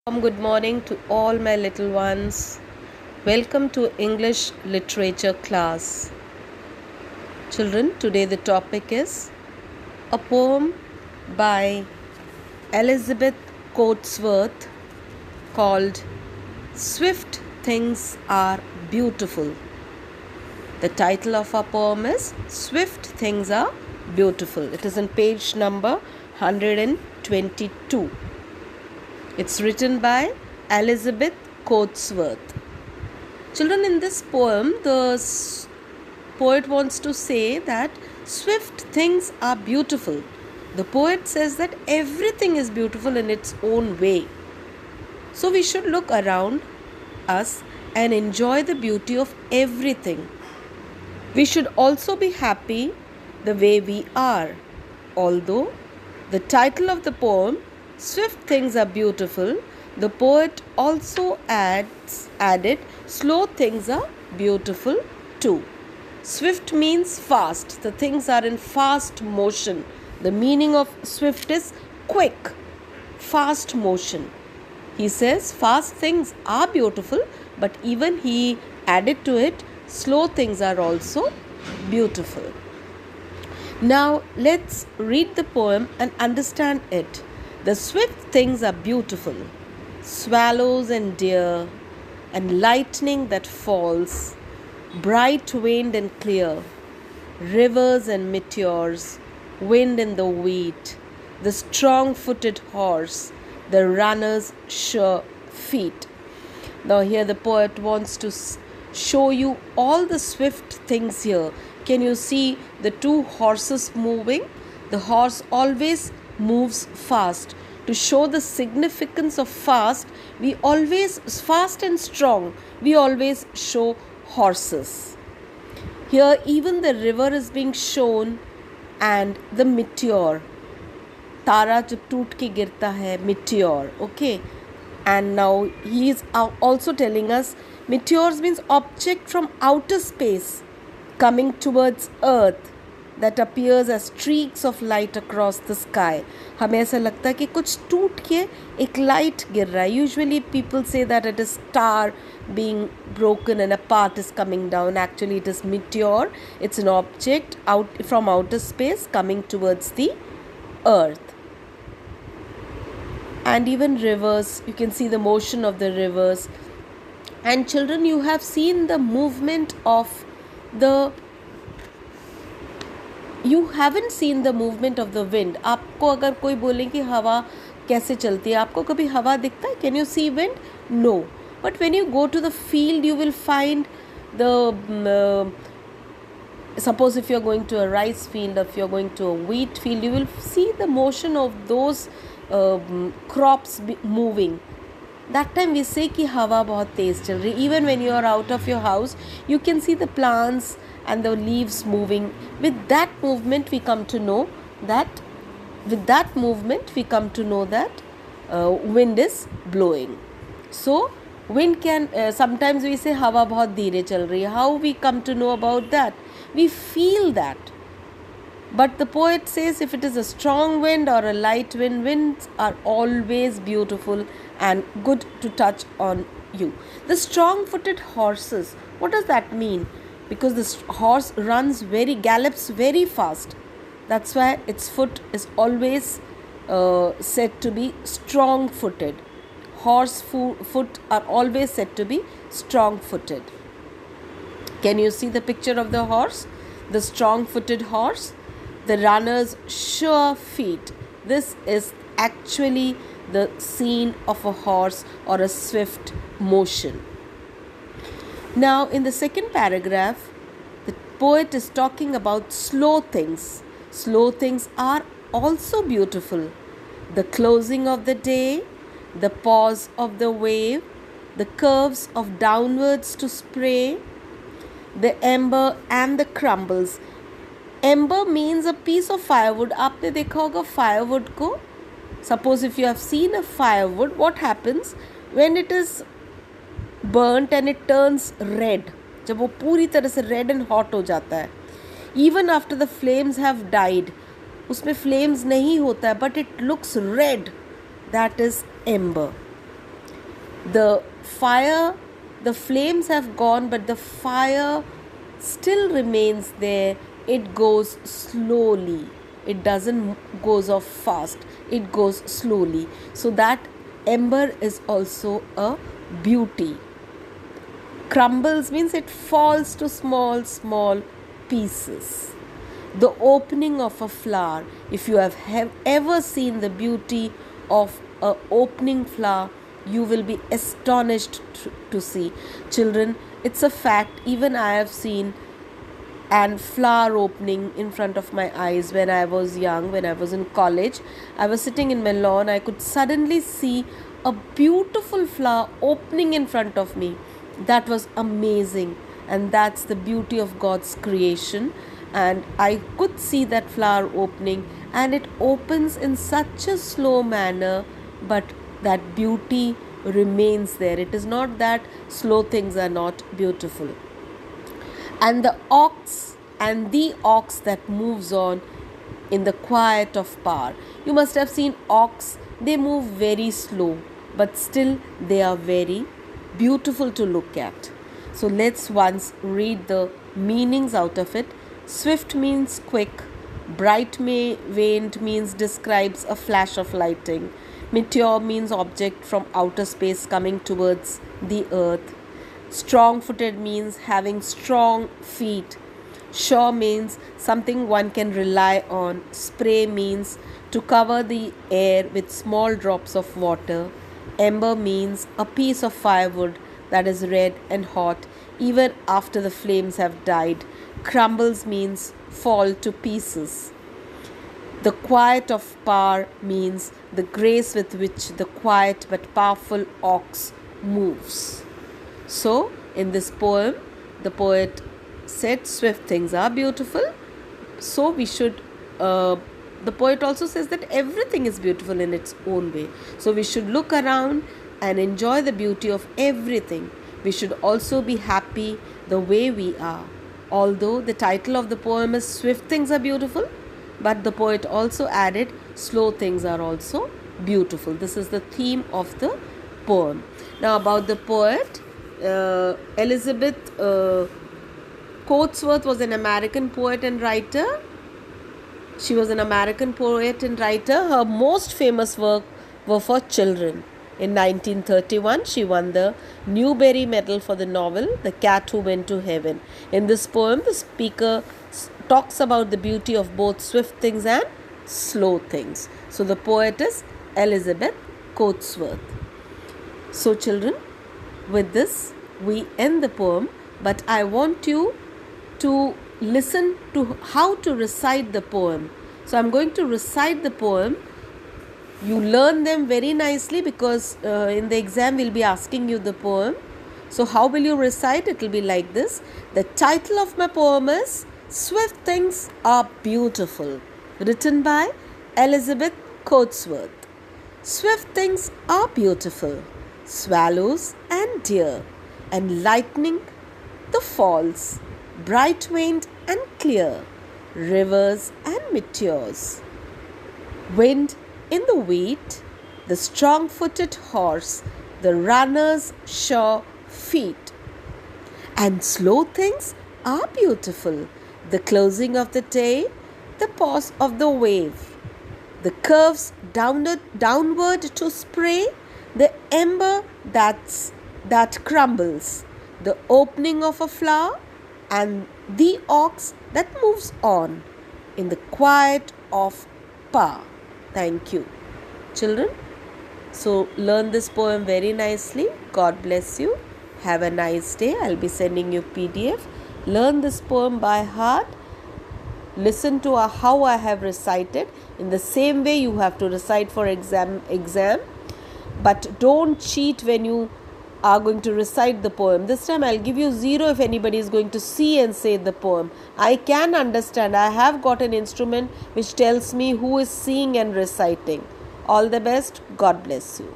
Good morning to all my little ones. Welcome to English literature class. Children, today the topic is a poem by Elizabeth Coatsworth called Swift Things Are Beautiful. The title of our poem is Swift Things Are Beautiful. It is on page number 122. It's written by Elizabeth Coatsworth. Children, in this poem, the poet wants to say that swift things are beautiful. The poet says that everything is beautiful in its own way. So we should look around us and enjoy the beauty of everything. We should also be happy the way we are. Although the title of the poem, Swift Things Are Beautiful, the poet also added slow things are beautiful too. Swift means fast. The things are in fast motion. The meaning of swift is quick, fast motion. He says fast things are beautiful, but even he added to it, slow things are also beautiful. Now let's read the poem and understand it. The swift things are beautiful. Swallows and deer, and lightning that falls, bright wind and clear, rivers and meteors, wind in the wheat, the strong-footed horse, the runner's sure feet. Now here the poet wants to show you all the swift things here. Can you see the two horses moving? The horse always moves fast. To show the significance of fast and strong, we always show horses. Here even the river is being shown and the meteor. Tara jab toot ke girta hai, meteor. Okay. And now he is also telling us meteors means object from outer space coming towards earth that appears as streaks of light across the sky. हमें ऐसा लगता है कि कुछ टूट के एक light गिर रहा है. Usually people say that it is star being broken and a part is coming down. Actually it is meteor. It's an object out from outer space coming towards the earth. And even rivers, you can see the motion of the rivers. And children, you have seen the movement of the You haven't seen the movement of the wind. आपको अगर कोई बोले कि हवा कैसे चलती है, आपको कभी हवा दिखता है? Can you see wind? No. But when you go to the field, you will find the suppose if you're going to a rice field, if you're going to a wheat field, you will see the motion of those crops moving. That time we say कि हवा बहुत तेज चल रही. Even when you are out of your house, you can see the plants and the leaves moving. With that movement we come to know that wind is blowing. So wind can sometimes we say हवा बहुत धीरे चल रही है. How we come to know about that? We feel that. But the poet says if it is a strong wind or a light wind, winds are always beautiful and good to touch on you. The strong-footed horses, what does that mean? Because the horse gallops very fast. That's why its foot is always said to be strong-footed. Horse foot are always said to be strong-footed. Can you see the picture of the horse? The strong-footed horse. The runner's sure feet. This is actually the scene of a horse or a swift motion. Now, in the second paragraph, the poet is talking about slow things. Slow things are also beautiful. The closing of the day, the pause of the wave, the curves of downwards to spray, the ember and the crumbles. Ember means a piece of firewood. आपने देखा होगा firewood को. Suppose if you have seen a firewood, what happens when it is burnt and it turns red? जब वो पूरी तरह से red and hot हो जाता है. Even after the flames have died, उसमें flames नहीं होता है, but it looks red. That is ember. The fire, the flames have gone, but the fire still remains there. It goes slowly. It doesn't goes off fast. It goes slowly. So that ember is also a beauty. Crumbles means it falls to small pieces. The opening of a flower. If you have ever seen the beauty of an opening flower, you will be astonished to see. Children, it's a fact, even I have seen and flower opening in front of my eyes when I was young, when I was in college. I was sitting in my lawn, I could suddenly see a beautiful flower opening in front of me. That was amazing, and that's the beauty of God's creation. And I could see that flower opening, and it opens in such a slow manner, but that beauty remains there. It is not that slow things are not beautiful. And the ox that moves on in the quiet of power. You must have seen ox, they move very slow, but still they are very beautiful to look at. So let's once read the meanings out of it. Swift means quick, bright waned means describes a flash of lighting, meteor means object from outer space coming towards the earth, strong-footed means having strong feet, sure means something one can rely on, spray means to cover the air with small drops of water, ember means a piece of firewood that is red and hot even after the flames have died, crumbles means fall to pieces. The quiet of power means the grace with which the quiet but powerful ox moves. So, in this poem, the poet said swift things are beautiful. So, we should, the poet also says that everything is beautiful in its own way. So, we should look around and enjoy the beauty of everything. We should also be happy the way we are. Although the title of the poem is Swift Things Are Beautiful, but the poet also added slow things are also beautiful. This is the theme of the poem. Now about the poet, Elizabeth Coatsworth was an American poet and writer. She was an American poet and writer. Her most famous work were for children. In 1931, she won the Newbery Medal for the novel The Cat Who Went to Heaven. In this poem, the speaker talks about the beauty of both swift things and slow things. So the poet is Elizabeth Coatsworth. So children, with this we end the poem, but I want you to listen to how to recite the poem. So I'm going to recite the poem. You learn them very nicely because in the exam we'll be asking you the poem. So how will you recite? It will be like this. The title of my poem is Swift Things Are Beautiful, written by Elizabeth Coatsworth. Swift things are beautiful, swallows and deer, and lightning the falls, bright waned and clear, rivers and meteors, wind in the wheat, the strong-footed horse, the runner's sure feet. And slow things are beautiful, the closing of the day, the pause of the wave, the curves downward to spray, the ember that crumbles, the opening of a flower, and the ox that moves on in the quiet of power. Thank you, children. So learn this poem very nicely. God bless you. Have a nice day. I'll be sending you PDF. Learn this poem by heart. Listen to how I have recited. In the same way you have to recite for exam. But don't cheat when you are going to recite the poem. This time I'll give you 0 if anybody is going to see and say the poem. I can understand. I have got an instrument which tells me who is seeing and reciting. All the best. God bless you.